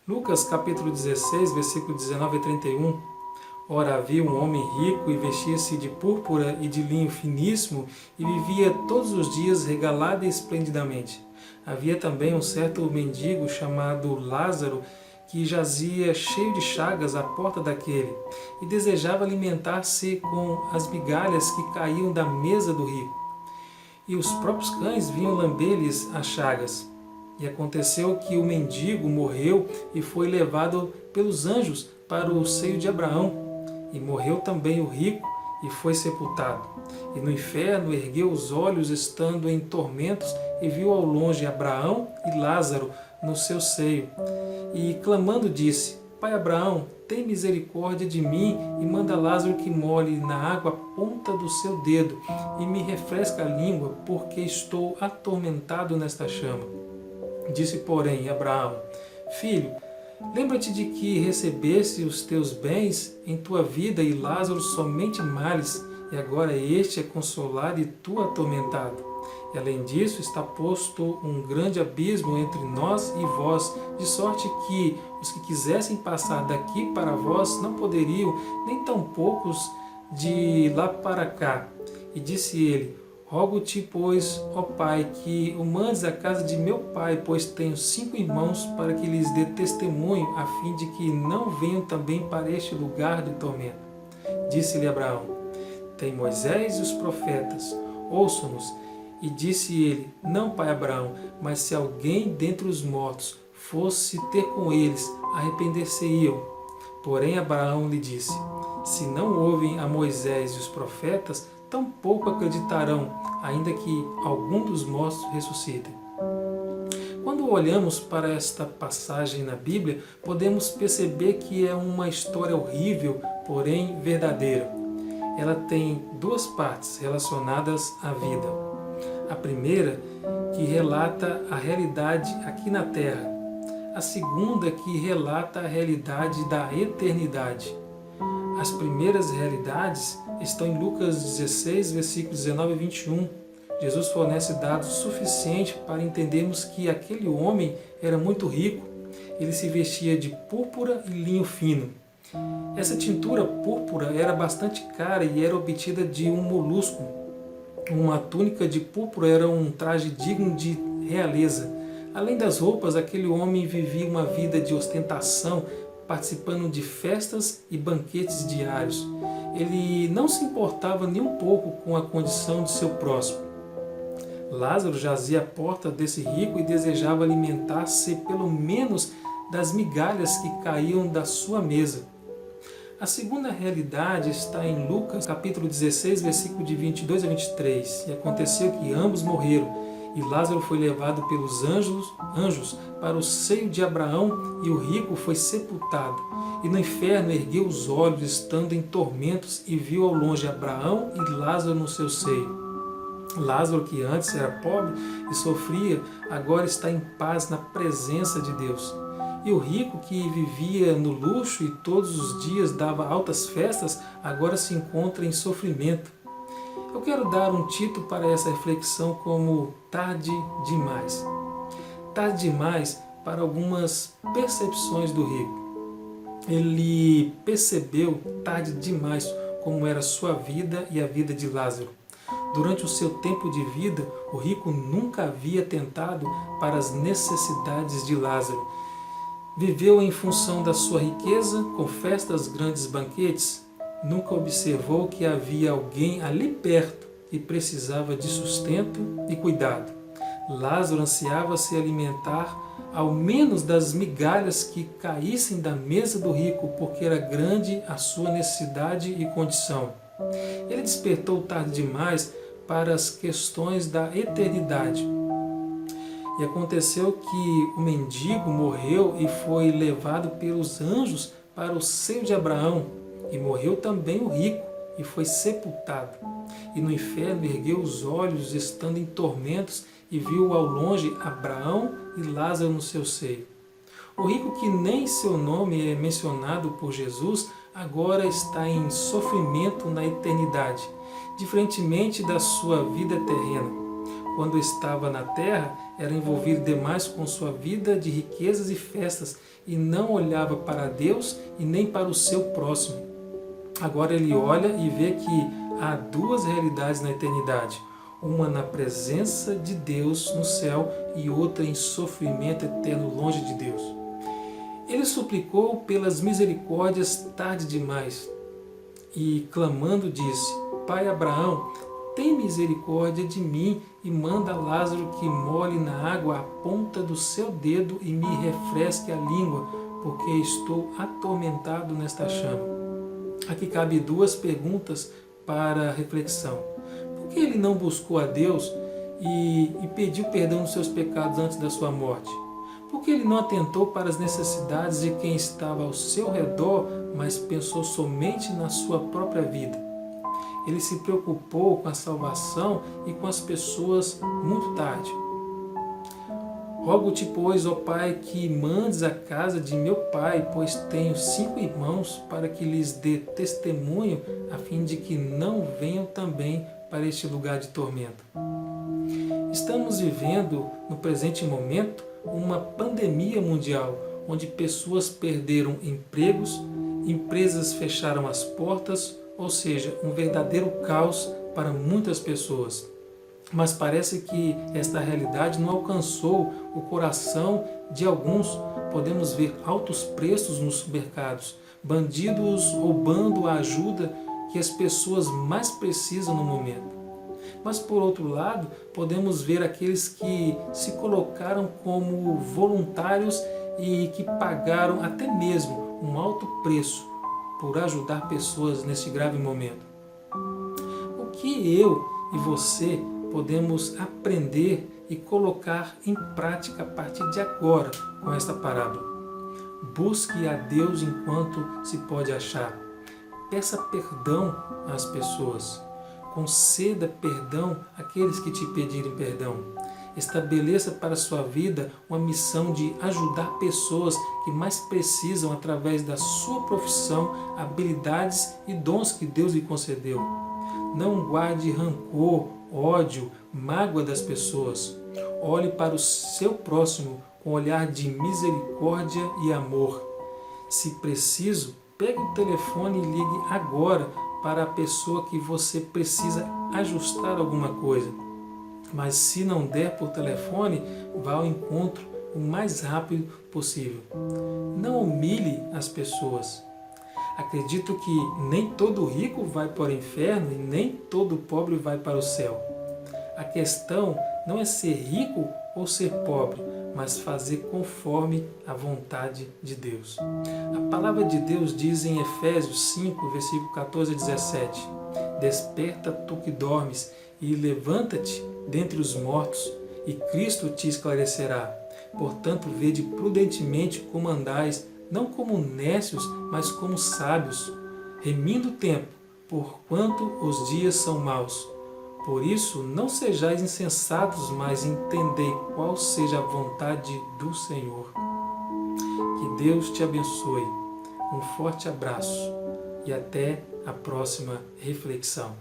Lucas capítulo 16, versículo 19 a 31. Ora, havia um homem rico e vestia-se de púrpura e de linho finíssimo e vivia todos os dias regalado e esplendidamente. Havia também um certo mendigo chamado Lázaro que jazia cheio de chagas à porta daquele e desejava alimentar-se com as migalhas que caíam da mesa do rico. E os próprios cães vinham lamber-lhes as chagas. E aconteceu que o mendigo morreu e foi levado pelos anjos para o seio de Abraão. E morreu também o rico e foi sepultado. E no inferno ergueu os olhos, estando em tormentos, e viu ao longe Abraão e Lázaro no seu seio. E clamando disse: Pai Abraão, tem misericórdia de mim e manda Lázaro que molhe na água a ponta do seu dedo e me refresque a língua, porque estou atormentado nesta chama. Disse, porém, Abraão: Filho, lembra-te de que recebeste os teus bens em tua vida e Lázaro somente males, e agora este é consolado e tu atormentado. E além disso está posto um grande abismo entre nós e vós, de sorte que os que quisessem passar daqui para vós não poderiam, nem tampouco de lá para cá. E disse ele: Rogo-te, pois, ó Pai, que o mandes à casa de meu pai, pois tenho 5 irmãos, para que lhes dê testemunho, a fim de que não venham também para este lugar de tormento. Disse-lhe Abraão: Tem Moisés e os profetas, ouçam-nos. E disse ele: Não, pai Abraão, mas se alguém dentre os mortos fosse ter com eles, arrepender-se-iam. Porém Abraão lhe disse: Se não ouvem a Moisés e os profetas, tampouco acreditarão, ainda que algum dos mortos ressuscitem. Quando olhamos para esta passagem na Bíblia, podemos perceber que é uma história horrível, porém verdadeira. Ela tem 2 partes relacionadas à vida. A primeira, que relata a realidade aqui na Terra. A segunda, que relata a realidade da eternidade. As primeiras realidades estão em Lucas 16, versículos 19 a 21. Jesus fornece dados suficientes para entendermos que aquele homem era muito rico. Ele se vestia de púrpura e linho fino. Essa tintura púrpura era bastante cara e era obtida de um molusco. Uma túnica de púrpura era um traje digno de realeza. Além das roupas, aquele homem vivia uma vida de ostentação, participando de festas e banquetes diários. Ele não se importava nem um pouco com a condição de seu próximo. Lázaro jazia à porta desse rico e desejava alimentar-se pelo menos das migalhas que caíam da sua mesa. A segunda realidade está em Lucas capítulo 16, versículo de 22 a 23. E aconteceu que ambos morreram, e Lázaro foi levado pelos anjos para o seio de Abraão, e o rico foi sepultado. E no inferno ergueu os olhos, estando em tormentos, e viu ao longe Abraão e Lázaro no seu seio. Lázaro, que antes era pobre e sofria, agora está em paz na presença de Deus. E o rico, que vivia no luxo e todos os dias dava altas festas, agora se encontra em sofrimento. Eu quero dar um título para essa reflexão como tarde demais. Tarde demais para algumas percepções do rico. Ele percebeu tarde demais como era a sua vida e a vida de Lázaro. Durante o seu tempo de vida, o rico nunca havia atentado para as necessidades de Lázaro. Viveu em função da sua riqueza, com festas, grandes banquetes. Nunca observou que havia alguém ali perto e precisava de sustento e cuidado. Lázaro ansiava se alimentar ao menos das migalhas que caíssem da mesa do rico, porque era grande a sua necessidade e condição. Ele despertou tarde demais para as questões da eternidade. E aconteceu que o mendigo morreu e foi levado pelos anjos para o seio de Abraão. E morreu também o rico e foi sepultado. E no inferno ergueu os olhos, estando em tormentos, e viu ao longe Abraão e Lázaro no seu seio. O rico, que nem seu nome é mencionado por Jesus, agora está em sofrimento na eternidade, diferentemente da sua vida terrena. quando estava na terra, era envolvido demais com sua vida de riquezas e festas e não olhava para Deus e nem para o seu próximo. Agora ele olha e vê que há duas realidades na eternidade, uma na presença de Deus no céu e outra em sofrimento eterno longe de Deus. Ele suplicou pelas misericórdias tarde demais e, clamando, disse: Pai Abraão, tem misericórdia de mim e manda Lázaro que molhe na água a ponta do seu dedo e me refresque a língua, porque estou atormentado nesta chama. Aqui cabe duas perguntas para reflexão. Por que ele não buscou a Deus e pediu perdão dos seus pecados antes da sua morte? Por que ele não atentou para as necessidades de quem estava ao seu redor, mas pensou somente na sua própria vida? Ele se preocupou com a salvação e com as pessoas muito tarde. Rogo-te, pois, ó Pai, que mandes à casa de meu pai, pois tenho 5 irmãos, para que lhes dê testemunho, a fim de que não venham também para este lugar de tormento. Estamos vivendo, no presente momento, uma pandemia mundial, onde pessoas perderam empregos, empresas fecharam as portas, ou seja, um verdadeiro caos para muitas pessoas. Mas parece que esta realidade não alcançou o coração de alguns. Podemos ver altos preços nos supermercados, bandidos roubando a ajuda que as pessoas mais precisam no momento. Mas, por outro lado, podemos ver aqueles que se colocaram como voluntários e que pagaram até mesmo um alto preço por ajudar pessoas neste grave momento. O que eu e você podemos aprender e colocar em prática a partir de agora com esta parábola? Busque a Deus enquanto se pode achar. Peça perdão às pessoas. Conceda perdão àqueles que te pedirem perdão. Estabeleça para a sua vida uma missão de ajudar pessoas que mais precisam através da sua profissão, habilidades e dons que Deus lhe concedeu. Não guarde rancor, ódio, mágoa das pessoas. Olhe para o seu próximo com um olhar de misericórdia e amor. Se preciso, pegue o telefone e ligue agora para a pessoa que você precisa ajustar alguma coisa. Mas se não der por telefone, vá ao encontro o mais rápido possível. Não humilhe as pessoas. Acredito que nem todo rico vai para o inferno e nem todo pobre vai para o céu. A questão não é ser rico ou ser pobre, mas fazer conforme a vontade de Deus. A palavra de Deus diz em Efésios 5, versículo 14 a 17: Desperta tu que dormes e levanta-te dentre os mortos, e Cristo te esclarecerá. Portanto, vede prudentemente como andais, não como necios, mas como sábios, remindo o tempo, porquanto os dias são maus. Por isso, não sejais insensatos, mas entendei qual seja a vontade do Senhor. Que Deus te abençoe. Um forte abraço e até a próxima reflexão.